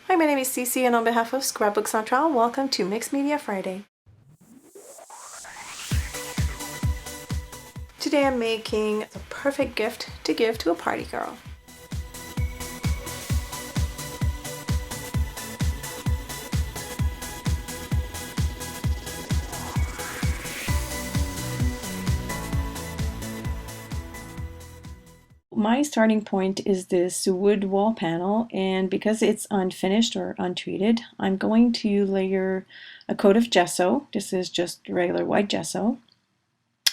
Hi, my name is Cece, and on behalf of Scrapbook Central, welcome to Mixed Media Friday. Today I'm making the perfect gift to give to a party girl. My starting point is this wood wall panel, and because it's unfinished or untreated, I'm going to layer a coat of gesso. This is just regular white gesso,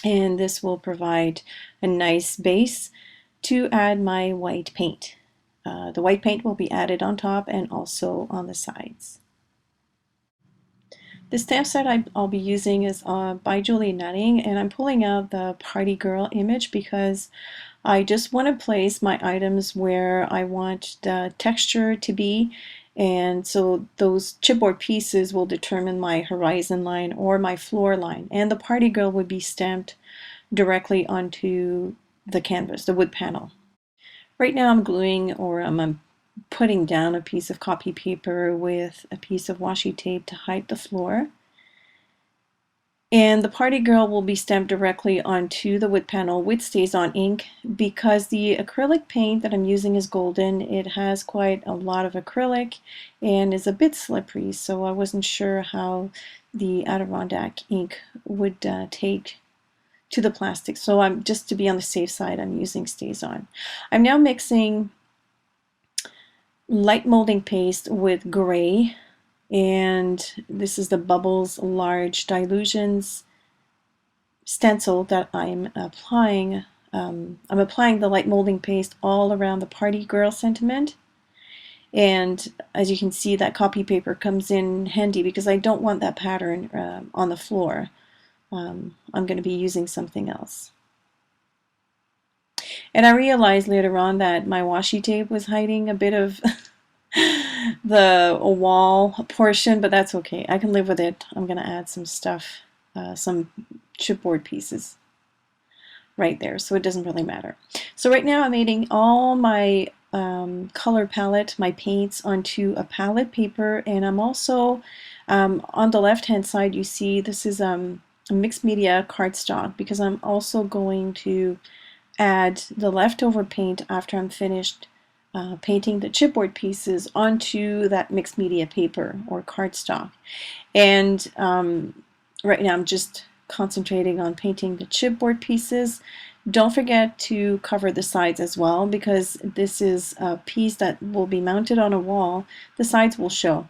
and this will provide a nice base to add my white paint. The white paint will be added on top and also on the sides. The stamp set I'll be using is by Julie Nutting, and I'm pulling out the party girl image because I just want to place my items where I want the texture to be, and so those chipboard pieces will determine my horizon line or my floor line, and the party girl would be stamped directly onto the canvas, the wood panel. Right now I'm gluing, or I'm putting down a piece of copy paper with a piece of washi tape to hide the floor. And the party girl will be stamped directly onto the wood panel with StazOn ink. Because the acrylic paint that I'm using is golden, it has quite a lot of acrylic and is a bit slippery, so I wasn't sure how the Adirondack ink would take to the plastic. So I'm just to be on the safe side, I'm using StazOn. I'm now mixing light molding paste with gray, and this is the Bubbles Large Dilutions stencil that I'm applying. I'm applying the light molding paste all around the party girl sentiment, and as you can see, that copy paper comes in handy because I don't want that pattern on the floor. I'm going to be using something else. And I realized later on that my washi tape was hiding a bit of the wall portion, but that's okay. I can live with it. I'm going to add some stuff, some chipboard pieces right there, so it doesn't really matter. So right now I'm adding all my color palette, my paints, onto a palette paper, and I'm also on the left hand side, you see this is a mixed media cardstock, because I'm also going to add the leftover paint after I'm finished painting the chipboard pieces onto that mixed media paper or cardstock. And right now I'm just concentrating on painting the chipboard pieces. Don't forget to cover the sides as well, because this is a piece that will be mounted on a wall. The sides will show.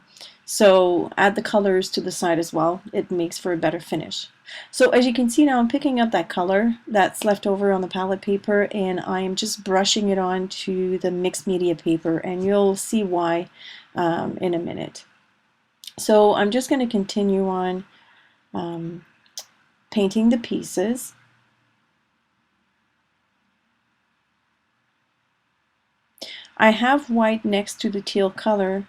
So add the colors to the side as well. It makes for a better finish. So as you can see now, I'm picking up that color that's left over on the palette paper, and I'm just brushing it on to the mixed media paper, and you'll see why in a minute. So I'm just going to continue on painting the pieces. I have white next to the teal color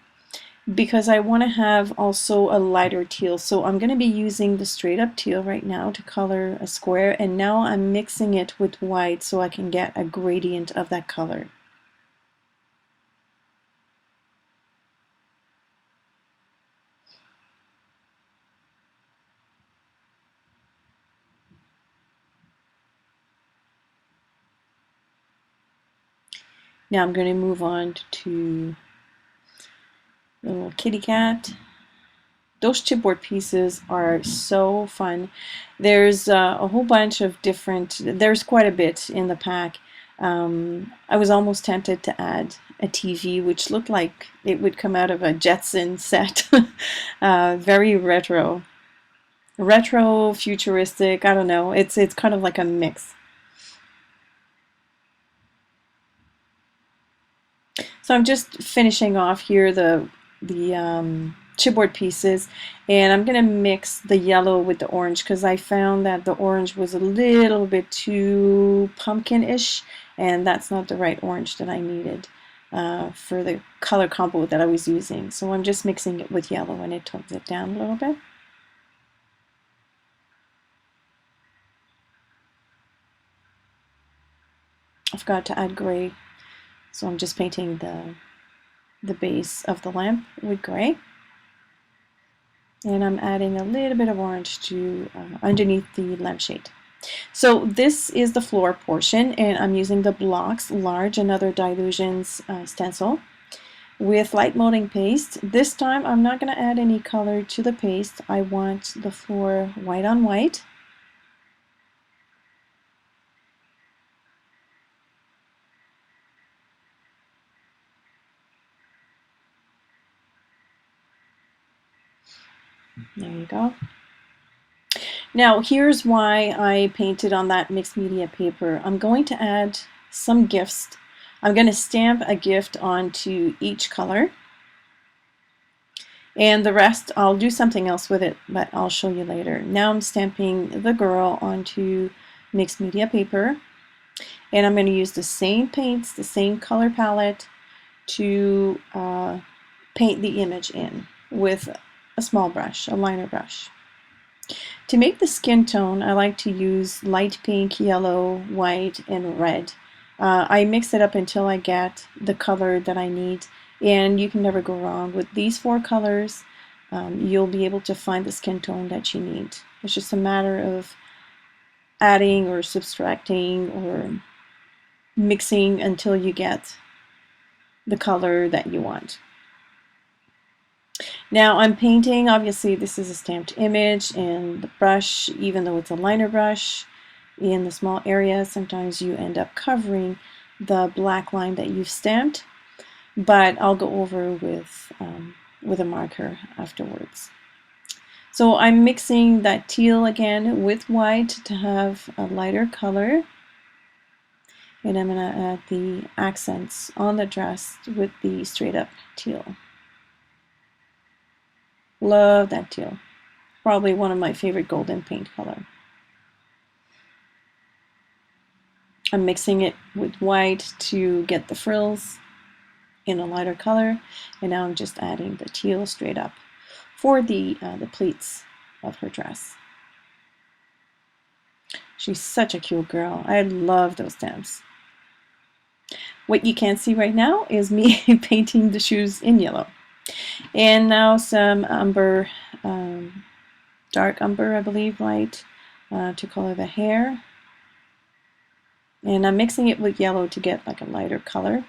because I want to have also a lighter teal. So I'm going to be using the straight up teal right now to color a square, and now I'm mixing it with white so I can get a gradient of that color. Now I'm going to move on to the little kitty cat. Those chipboard pieces are so fun. There's a whole bunch of different, there's quite a bit in the pack. I was almost tempted to add a TV, which looked like it would come out of a Jetson set. Very retro. Retro, futuristic, I don't know. It's kind of like a mix. So I'm just finishing off here the chipboard pieces, and I'm going to mix the yellow with the orange because I found that the orange was a little bit too pumpkin-ish, and that's not the right orange that I needed for the color combo that I was using. So I'm just mixing it with yellow, and it tones it down a little bit. I forgot to add gray, so I'm just painting the the base of the lamp with gray. And I'm adding a little bit of orange to underneath the lampshade. So this is the floor portion, and I'm using the blocks, large and other dilutions stencil with light molding paste. This time I'm not going to add any color to the paste. I want the floor white on white. There you go. Now here's why I painted on that mixed media paper. I'm going to add some gifts. I'm going to stamp a gift onto each color, and the rest I'll do something else with it, but I'll show you later. Now I'm stamping the girl onto mixed media paper, and I'm going to use the same paints, the same color palette to paint the image in with a small brush, a liner brush. To make the skin tone, I like to use light pink, yellow, white, and red. I mix it up until I get the color that I need, and you can never go wrong with these 4 colors. You'll be able to find the skin tone that you need. It's just a matter of adding or subtracting or mixing until you get the color that you want. Now I'm painting, obviously this is a stamped image, and the brush, even though it's a liner brush, in the small area sometimes you end up covering the black line that you've stamped, but I'll go over with a marker afterwards. So I'm mixing that teal again with white to have a lighter color, and I'm going to add the accents on the dress with the straight up teal. Love that teal. Probably one of my favorite golden paint color. I'm mixing it with white to get the frills in a lighter color, and now I'm just adding the teal straight up for the pleats of her dress. She's such a cute girl. I love those stamps. What you can't see right now is me painting the shoes in yellow. And now some umber, dark umber, I believe, light, to color the hair. And I'm mixing it with yellow to get like a lighter color.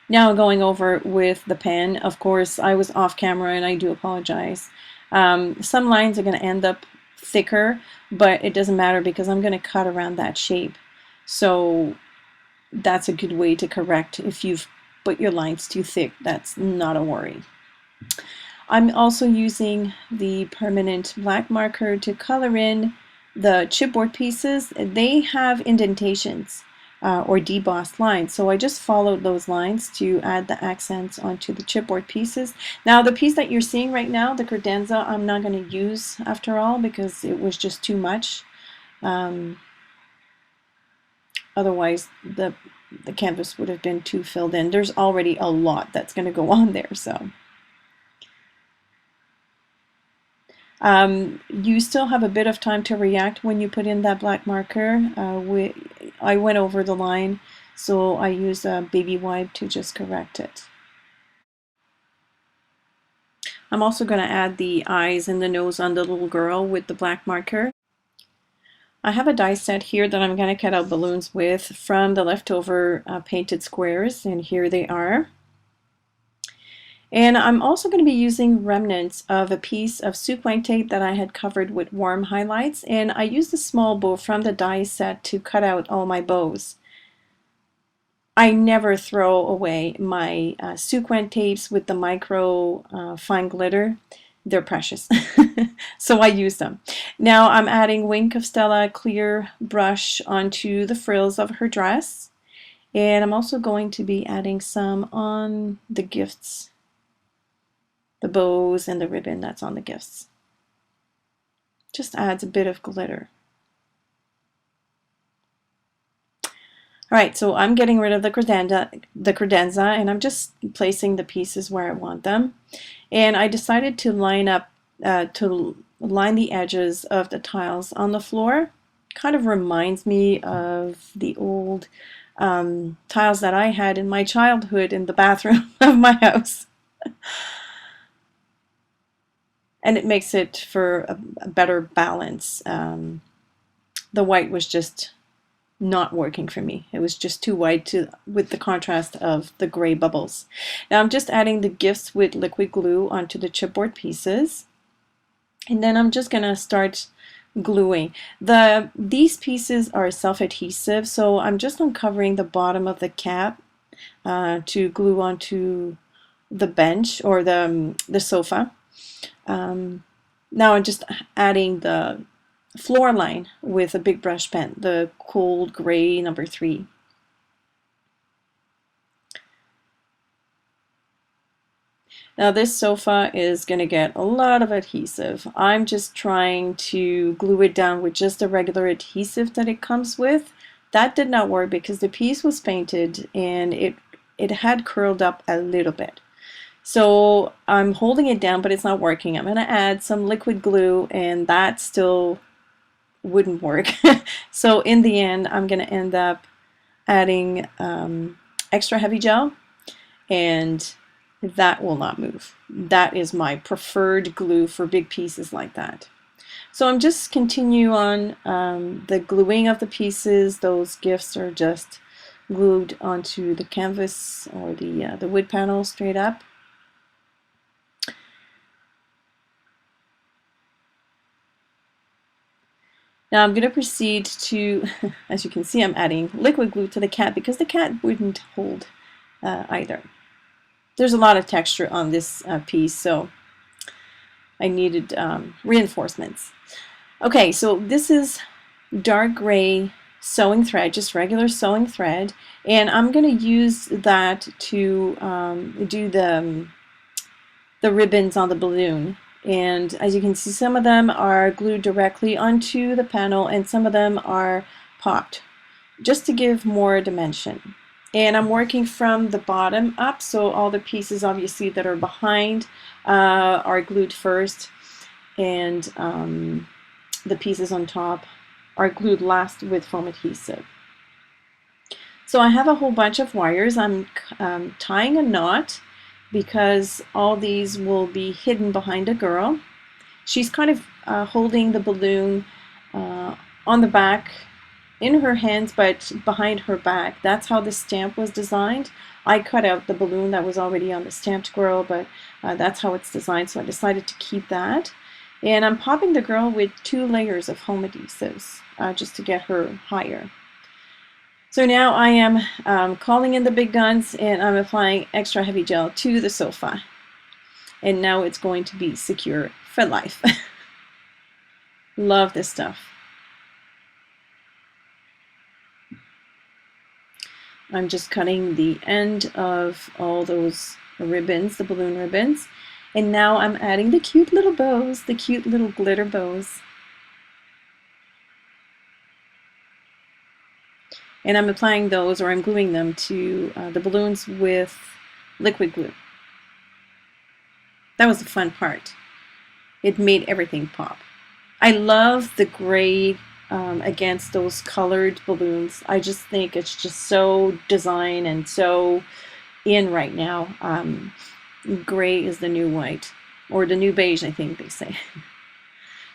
Now going over with the pen. Of course, I was off camera and I do apologize. Some lines are going to end up thicker, but it doesn't matter because I'm going to cut around that shape. So that's a good way to correct if you've put your lines too thick. That's not a worry. I'm also using the permanent black marker to color in the chipboard pieces. They have indentations or debossed lines, so I just followed those lines to add the accents onto the chipboard pieces. Now the piece that you're seeing right now, the credenza, I'm not going to use after all because it was just too much. Otherwise the canvas would have been too filled in. There's already a lot that's going to go on there, so you still have a bit of time to react when you put in that black marker. I went over the line, so I used a baby wipe to just correct it. I'm also going to add the eyes and the nose on the little girl with the black marker. I have a die set here that I'm going to cut out balloons with from the leftover painted squares, and here they are. And I'm also going to be using remnants of a piece of soup white tape that I had covered with warm highlights, and I used a small bow from the die set to cut out all my bows. I never throw away my sequin tapes with the micro fine glitter. They're precious. So I use them. Now I'm adding Wink of Stella clear brush onto the frills of her dress. And I'm also going to be adding some on the gifts, the bows and the ribbon that's on the gifts. Just adds a bit of glitter. All right, so I'm getting rid of the credenza, and I'm just placing the pieces where I want them. And I decided to line the edges of the tiles on the floor kind of reminds me of the old tiles that I had in my childhood in the bathroom of my house. And it makes it for a better balance. The white was just not working for me. It was just too white with the contrast of the gray bubbles. Now I'm just adding the gifts with liquid glue onto the chipboard pieces. And then I'm just going to start gluing. These pieces are self-adhesive, so I'm just uncovering the bottom of the cap to glue onto the bench or the sofa. Now I'm just adding the floor line with a big brush pen, the cold gray number 3. Now this sofa is going to get a lot of adhesive. I'm just trying to glue it down with just a regular adhesive that it comes with. That did not work because the piece was painted and it had curled up a little bit. So I'm holding it down, but it's not working. I'm going to add some liquid glue and that still wouldn't work. So in the end, I'm going to end up adding extra heavy gel, and that will not move. That is my preferred glue for big pieces like that. So I'm just continue on the gluing of the pieces. Those gifts are just glued onto the canvas or the wood panel straight up. Now I'm going to proceed to, as you can see, I'm adding liquid glue to the cat because the cat wouldn't hold either. There's a lot of texture on this piece, so I needed reinforcements. Okay, so this is dark gray sewing thread, just regular sewing thread, and I'm going to use that to do the ribbons on the balloon. And as you can see, some of them are glued directly onto the panel and some of them are popped just to give more dimension. And I'm working from the bottom up, so all the pieces obviously that are behind are glued first, and the pieces on top are glued last with foam adhesive. So I have a whole bunch of wires. I'm tying a knot because all these will be hidden behind a girl. She's kind of holding the balloon on the back in her hands, but behind her back. That's how the stamp was designed. I cut out the balloon that was already on the stamped girl, but that's how it's designed, so I decided to keep that. And I'm popping the girl with 2 layers of foam adhesives just to get her higher. So now I am calling in the big guns and I'm applying extra heavy gel to the sofa. And now it's going to be secure for life. Love this stuff. I'm just cutting the end of all those ribbons, the balloon ribbons. And now I'm adding the cute little bows, the cute little glitter bows. And I'm applying those, or I'm gluing them to the balloons with liquid glue. That was the fun part. It made everything pop. I love the gray against those colored balloons. I just think it's just so design and so in right now. Gray is the new white, or the new beige, I think they say.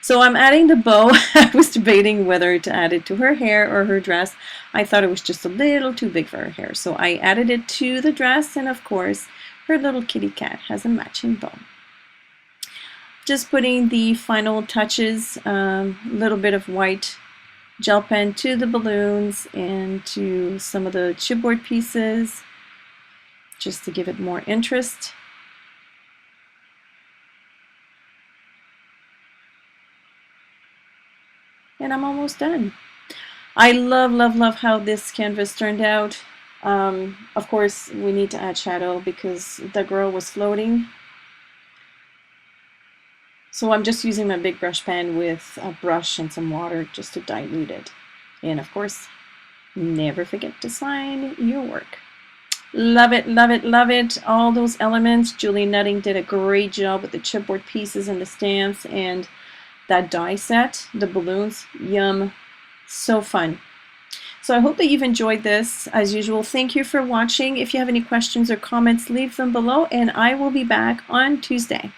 So I'm adding the bow. I was debating whether to add it to her hair or her dress. I thought it was just a little too big for her hair, so I added it to the dress, and of course her little kitty cat has a matching bow. Just putting the final touches, a little bit of white gel pen to the balloons and to some of the chipboard pieces, just to give it more interest. And I'm almost done. I love, love, love how this canvas turned out. Of course, we need to add shadow because the girl was floating. So I'm just using my big brush pen with a brush and some water just to dilute it. And of course, never forget to sign your work. Love it, love it, love it. All those elements. Julie Nutting did a great job with the chipboard pieces and the stamps and that die set, the balloons, yum. So fun. So I hope that you've enjoyed this. As usual, thank you for watching. If you have any questions or comments, leave them below, and I will be back on Tuesday.